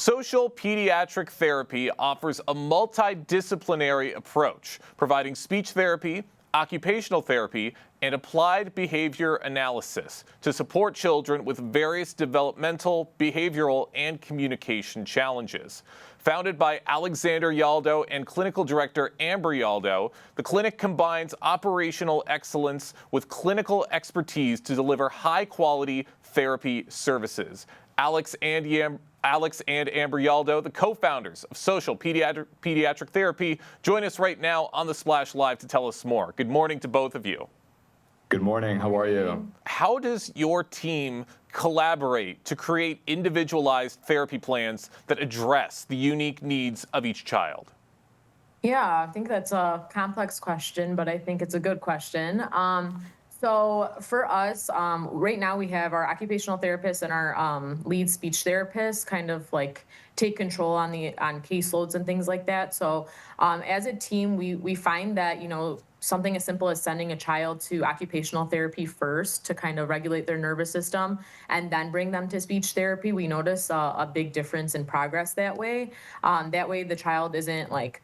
Social Pediatric Therapy offers a multidisciplinary approach, providing speech therapy, occupational therapy, and applied behavior analysis to support children with various developmental, behavioral, and communication challenges. Founded by Amber Yaldo and clinical director Amber Yaldo, the clinic combines operational excellence with clinical expertise to deliver high-quality therapy services. Alex and Amber Yaldo, the co-founders of Social Pediatric Therapy, join us right now on the Splash Live to tell us more. Good morning to both of you. Good morning. How are you? How does your team collaborate to create individualized therapy plans that address the unique needs of each child? Yeah, I think that's a complex question, but I think it's a good question. So for us, right now we have our occupational therapist and our lead speech therapist kind of like take control on caseloads and things like that. So as a team, we find that, something as simple as sending a child to occupational therapy first to kind of regulate their nervous system and then bring them to speech therapy, we notice a big difference in progress that way. That way the child isn't like,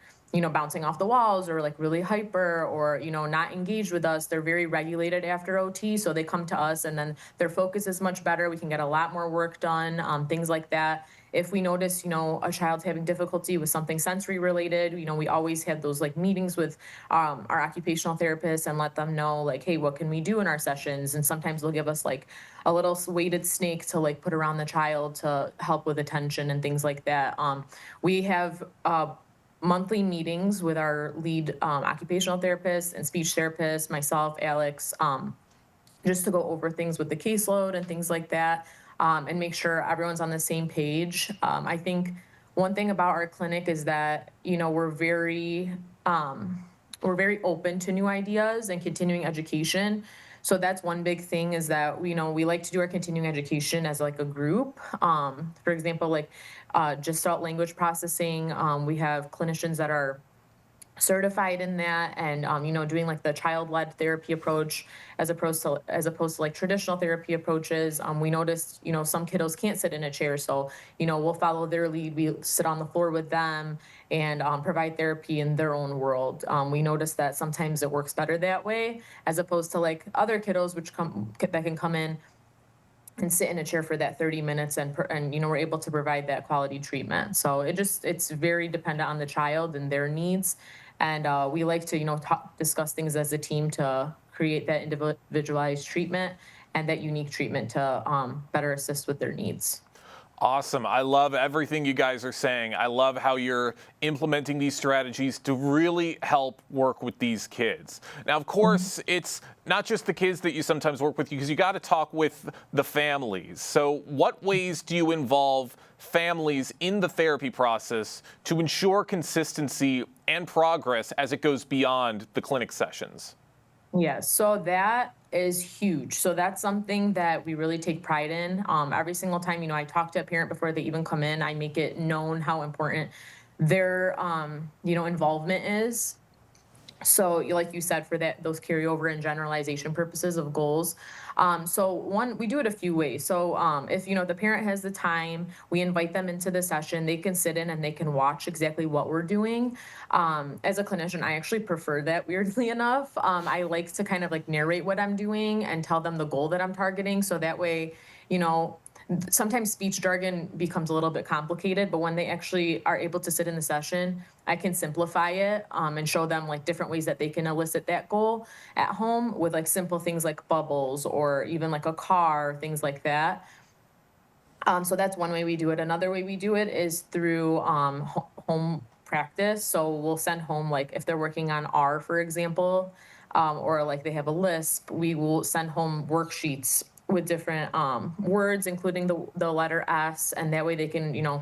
bouncing off the walls or like really hyper or, not engaged with us. They're very regulated after OT. So they come to us and then their focus is much better. We can get a lot more work done, things like that. If we notice, a child's having difficulty with something sensory related, we always have those like meetings with our occupational therapists and let them know like, hey, what can we do in our sessions? And sometimes they'll give us like a little weighted snake to like put around the child to help with attention and things like that. We have monthly meetings with our lead occupational therapist and speech therapist, myself, Alex, just to go over things with the caseload and things like that, and make sure everyone's on the same page. I think one thing about our clinic is that, we're very open to new ideas and continuing education. So that's one big thing is that, we like to do our continuing education as like a group. For example, like gestalt language processing, we have clinicians that are certified in that and, doing like the child-led therapy approach as opposed to like traditional therapy approaches. We noticed, some kiddos can't sit in a chair. So, we'll follow their lead. We sit on the floor with them and provide therapy in their own world. We noticed that sometimes it works better that way as opposed to like other kiddos that can come in and sit in a chair for that 30 minutes and we're able to provide that quality treatment. So it's very dependent on the child and their needs. And we like to, discuss things as a team to create that individualized treatment and that unique treatment to better assist with their needs. Awesome. I love everything you guys are saying. I love how you're implementing these strategies to really help work with these kids. Now, of course, it's not just the kids that you sometimes work with because you got to talk with the families. So what ways do you involve families in the therapy process to ensure consistency and progress as it goes beyond the clinic sessions? Yes, so that is huge. So that's something that we really take pride in. Every single time, I talk to a parent before they even come in, I make it known how important their, involvement is. So like you said, for those carryover and generalization purposes of goals. We do it a few ways. So if, the parent has the time, we invite them into the session, they can sit in and they can watch exactly what we're doing. As a clinician, I actually prefer that, weirdly enough. I like to kind of like narrate what I'm doing and tell them the goal that I'm targeting. So that way, sometimes speech jargon becomes a little bit complicated, but when they actually are able to sit in the session, I can simplify it and show them like different ways that they can elicit that goal at home with like simple things like bubbles or even like a car, things like that. So that's one way we do it. Another way we do it is through home practice. So we'll send home, like if they're working on R, for example, or like they have a lisp, we will send home worksheets with different words, including the letter S, and that way they can,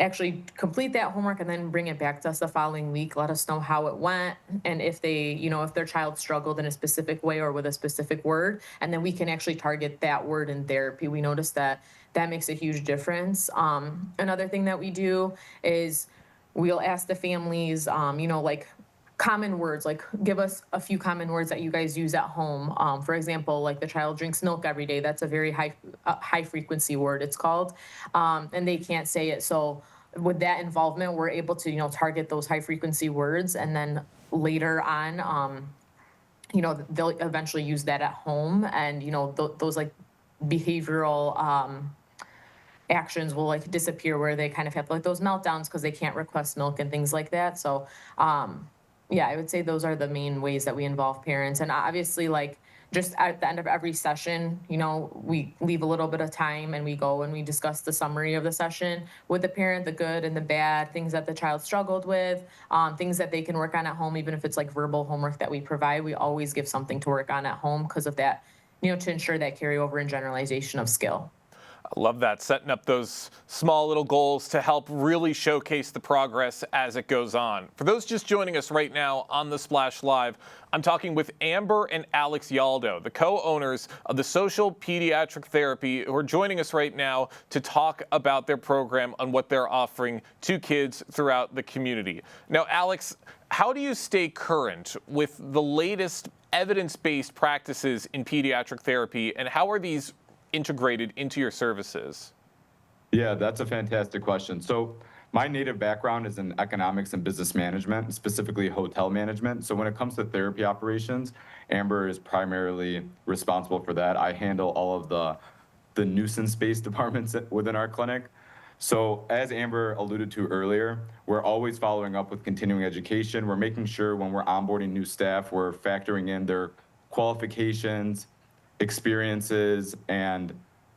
actually complete that homework and then bring it back to us the following week, let us know how it went, and if they, if their child struggled in a specific way or with a specific word, and then we can actually target that word in therapy. We noticed that makes a huge difference. Another thing that we do is we'll ask the families, like common words, like give us a few common words that you guys use at home. For example, like the child drinks milk every day. That's a very high frequency word, it's called, and they can't say it. So with that involvement, we're able to, target those high frequency words, and then later on, they'll eventually use that at home, and those like behavioral actions will like disappear, where they kind of have like those meltdowns because they can't request milk and things like that. So yeah, I would say those are the main ways that we involve parents. And obviously, like, just at the end of every session, we leave a little bit of time and we go and we discuss the summary of the session with the parent, the good and the bad, things that the child struggled with, things that they can work on at home. Even if it's like verbal homework that we provide, we always give something to work on at home because of that, to ensure that carryover and generalization of skill. I love that, setting up those small little goals to help really showcase the progress as it goes on. For those just joining us right now on the Splash Live, I'm talking with Amber and Alex Yaldo, the co-owners of the Social Pediatric Therapy, who are joining us right now to talk about their program and what they're offering to kids throughout the community. Now, Alex, how do you stay current with the latest evidence-based practices in pediatric therapy, and how are these integrated into your services? Yeah, that's a fantastic question. So my native background is in economics and business management, specifically hotel management. So when it comes to therapy operations, Amber is primarily responsible for that. I handle all of the nuisance-based departments within our clinic. So as Amber alluded to earlier, we're always following up with continuing education. We're making sure when we're onboarding new staff, we're factoring in their qualifications, experiences, and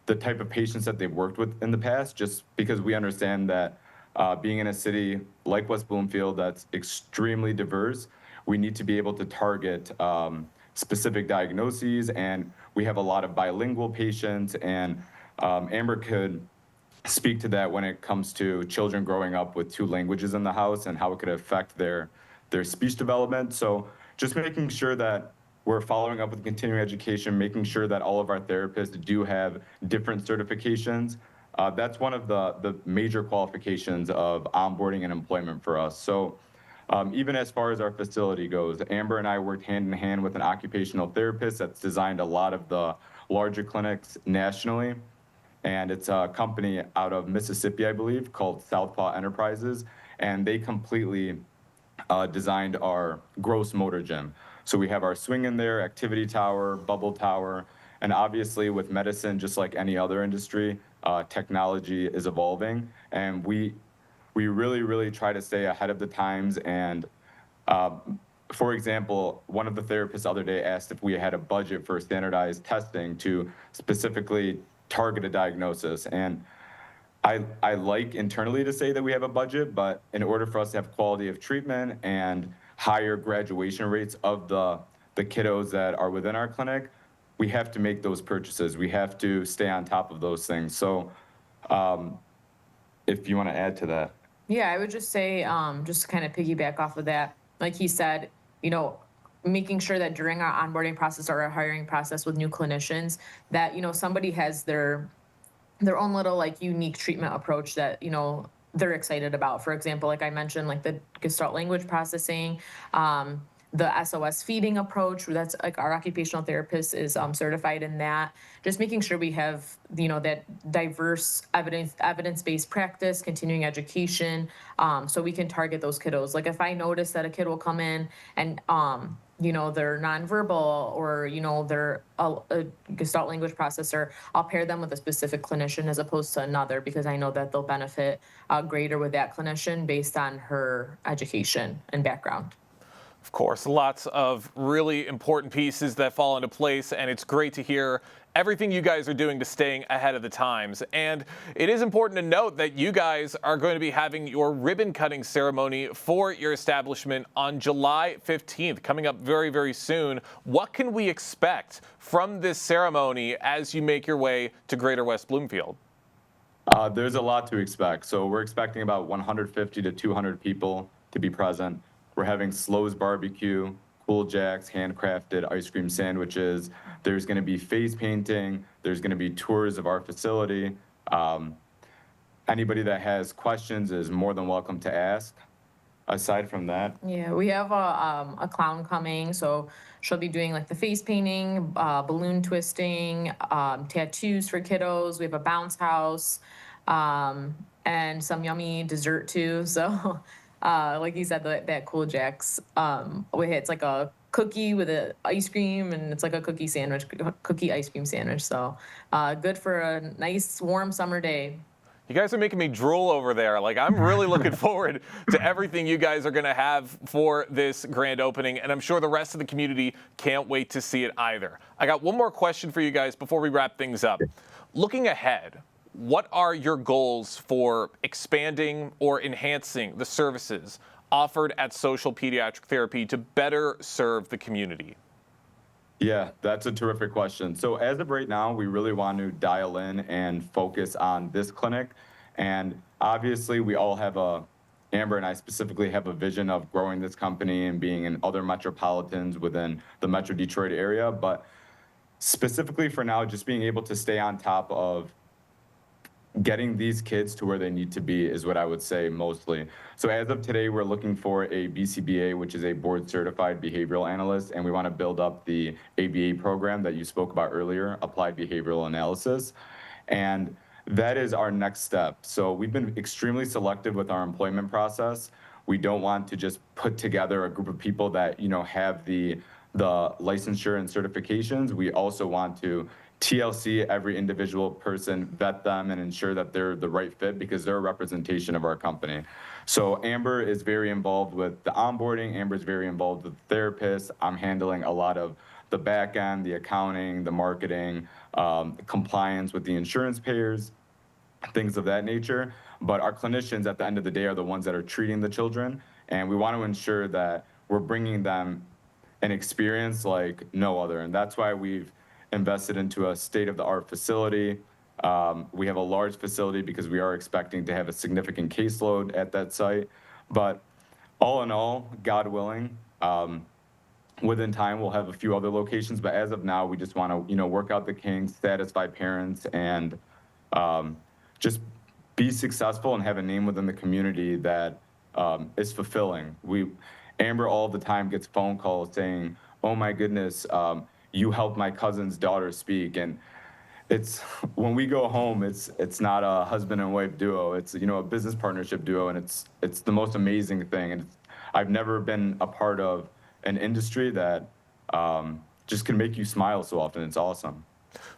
the type of patients that they've worked with in the past, just because we understand that being in a city like West Bloomfield that's extremely diverse, we need to be able to target specific diagnoses, and we have a lot of bilingual patients, and Amber could speak to that when it comes to children growing up with two languages in the house and how it could affect their speech development. So just making sure that we're following up with continuing education, making sure that all of our therapists do have different certifications. That's one of the major qualifications of onboarding and employment for us. So even as far as our facility goes, Amber and I worked hand in hand with an occupational therapist that's designed a lot of the larger clinics nationally. And it's a company out of Mississippi, I believe, called Southpaw Enterprises. And they completely designed our gross motor gym. So we have our swing in there, activity tower, bubble tower, and obviously with medicine, just like any other industry, technology is evolving, and we really try to stay ahead of the times. And for example, one of the therapists the other day asked if we had a budget for standardized testing to specifically target a diagnosis, and I like internally to say that we have a budget, but in order for us to have quality of treatment and higher graduation rates of the kiddos that are within our clinic, we have to make those purchases. We have to stay on top of those things. So if you want to add to that. Yeah, I would just say, just to kind of piggyback off of that, like he said, making sure that during our onboarding process or our hiring process with new clinicians, that, somebody has their own little like unique treatment approach that, they're excited about. For example, like I mentioned, like the Gestalt language processing, the SOS feeding approach, that's like our occupational therapist is certified in that. Just making sure we have, that diverse evidence-based practice, continuing education, so we can target those kiddos. Like if I notice that a kid will come in and, they're nonverbal, or, they're a Gestalt language processor, I'll pair them with a specific clinician as opposed to another, because I know that they'll benefit greater with that clinician based on her education and background. Of course, lots of really important pieces that fall into place, and it's great to hear everything you guys are doing to staying ahead of the times. And it is important to note that you guys are going to be having your ribbon cutting ceremony for your establishment on July 15th, coming up very, very soon. What can we expect from this ceremony as you make your way to Greater West Bloomfield? There's a lot to expect. So we're expecting about 150 to 200 people to be present. We're having Slows Barbecue, Cool Jacks, handcrafted ice cream sandwiches. There's going to be face painting. There's going to be tours of our facility. Anybody that has questions is more than welcome to ask. aside from that, Yeah, we have a clown coming, so she'll be doing like the face painting, balloon twisting, tattoos for kiddos. We have a bounce house, and some yummy dessert too. So, like you said, that Cool Jacks, it's like a cookie with a ice cream, and it's like a cookie sandwich, cookie ice cream sandwich. So, good for a nice warm summer day. You guys are making me drool over there. Like, I'm really looking forward to everything you guys are going to have for this grand opening, and I'm sure the rest of the community can't wait to see it either. I got one more question for you guys before we wrap things up. Looking ahead, what are your goals for expanding or enhancing the services offered at Social Pediatric Therapy to better serve the community? yeah, that's a terrific question. So as of right now, we really want to dial in and focus on this clinic. And obviously, we all have Amber and I specifically have a vision of growing this company and being in other metropolitans within the Metro Detroit area. But specifically for now, just being able to stay on top of getting these kids to where they need to be is what I would say mostly. So as of today, we're looking for a BCBA, which is a board certified behavioral analyst, and we want to build up the ABA program that you spoke about earlier, applied behavioral analysis. And that is our next step. So we've been extremely selective with our employment process. We don't want to just put together a group of people that, have the licensure and certifications. We also want to TLC every individual person, vet them, and ensure that they're the right fit because they're a representation of our company. So Amber is very involved with the onboarding. Amber's very involved with therapists. I'm handling a lot of the back end, the accounting, the marketing, compliance with the insurance payers, things of that nature. But our clinicians at the end of the day are the ones that are treating the children. And we want to ensure that we're bringing them an experience like no other. And that's why we've invested into a state-of-the-art facility. We have a large facility because we are expecting to have a significant caseload at that site. But all in all, God willing, within time we'll have a few other locations. But as of now, we just want to, work out the kinks, satisfy parents, and just be successful and have a name within the community that is fulfilling. Amber all the time gets phone calls saying, "Oh my goodness, you helped my cousin's daughter speak," and it's when we go home, it's not a husband and wife duo. It's a business partnership duo, and it's the most amazing thing. And I've never been a part of an industry that just can make you smile so often. It's awesome.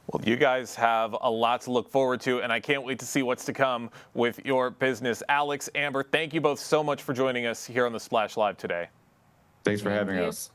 Well, you guys have a lot to look forward to, and I can't wait to see what's to come with your business. Alex, Amber, thank you both so much for joining us here on the Splash Live today. Thanks for having you. us.